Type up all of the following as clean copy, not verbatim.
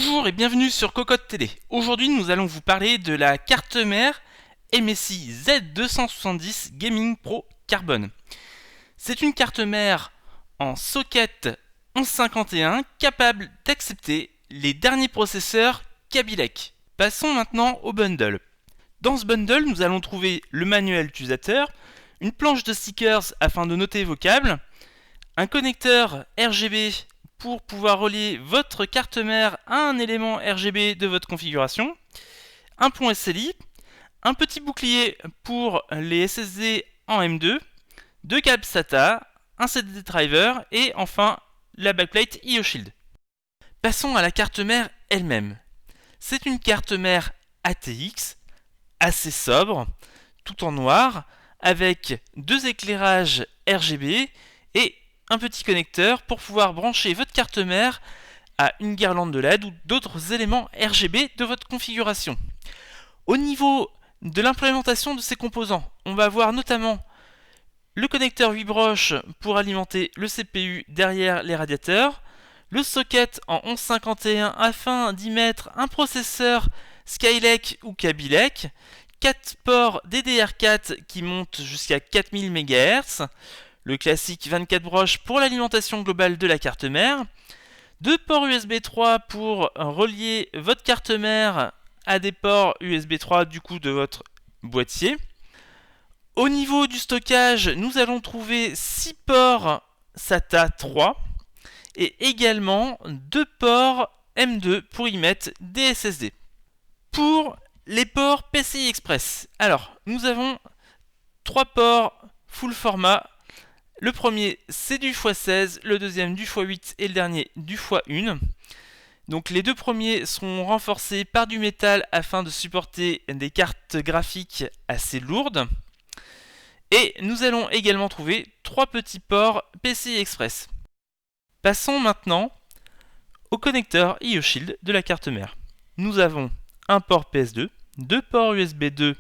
Bonjour et bienvenue sur Cocotte Télé. Aujourd'hui, nous allons vous parler de la carte mère MSI Z270 Gaming Pro Carbone. C'est une carte mère en socket 1151 capable d'accepter les derniers processeurs Kaby Lake. Passons maintenant au bundle. Dans ce bundle, nous allons trouver le manuel utilisateur, une planche de stickers afin de noter vos câbles, un connecteur RGB pour pouvoir relier votre carte mère à un élément RGB de votre configuration, un pont SLI, un petit bouclier pour les SSD en M2, deux câbles SATA, un CD driver et enfin la backplate IOShield. Passons à la carte mère elle-même. C'est une carte mère ATX assez sobre, tout en noir, avec deux éclairages RGB et un petit connecteur pour pouvoir brancher votre carte mère à une guirlande de LED ou d'autres éléments RGB de votre configuration. Au niveau de l'implémentation de ces composants, on va voir notamment le connecteur 8 broches pour alimenter le CPU derrière les radiateurs, le socket en 1151 afin d'y mettre un processeur Skylake ou Kaby Lake, 4 ports DDR4 qui montent jusqu'à 4000 MHz, le classique 24 broches pour l'alimentation globale de la carte mère, deux ports USB 3 pour relier votre carte mère à des ports USB 3 du coup de votre boîtier. Au niveau du stockage, nous allons trouver 6 ports SATA 3 et également 2 ports M2 pour y mettre des SSD. Pour les ports PCI Express, alors nous avons 3 ports full format. Le premier c'est du x16, le deuxième du x8 et le dernier du x1. Donc les deux premiers seront renforcés par du métal afin de supporter des cartes graphiques assez lourdes. Et nous allons également trouver 3 petits ports PCI Express. Passons maintenant au connecteur IOShield de la carte mère. Nous avons un port PS2, deux ports USB 2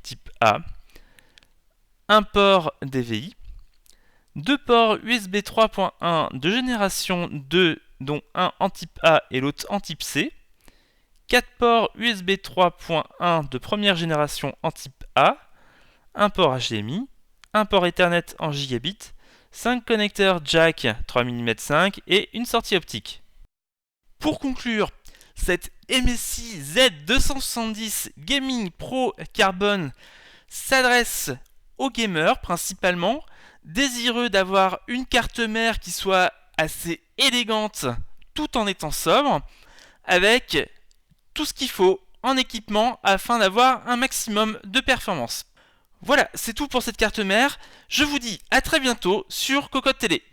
type A, un port DVI, deux ports USB 3.1 de génération 2, dont un en type A et l'autre en type C, 4 ports USB 3.1 de première génération en type A, un port HDMI, un port Ethernet en gigabit, 5 connecteurs jack 3 mm 5 et une sortie optique. Pour conclure, cette MSI Z270 Gaming Pro Carbone s'adresse aux gamers principalement, désireux d'avoir une carte mère qui soit assez élégante tout en étant sobre, avec tout ce qu'il faut en équipement afin d'avoir un maximum de performance. Voilà, c'est tout pour cette carte mère. Je vous dis à très bientôt sur Cocotte Télé.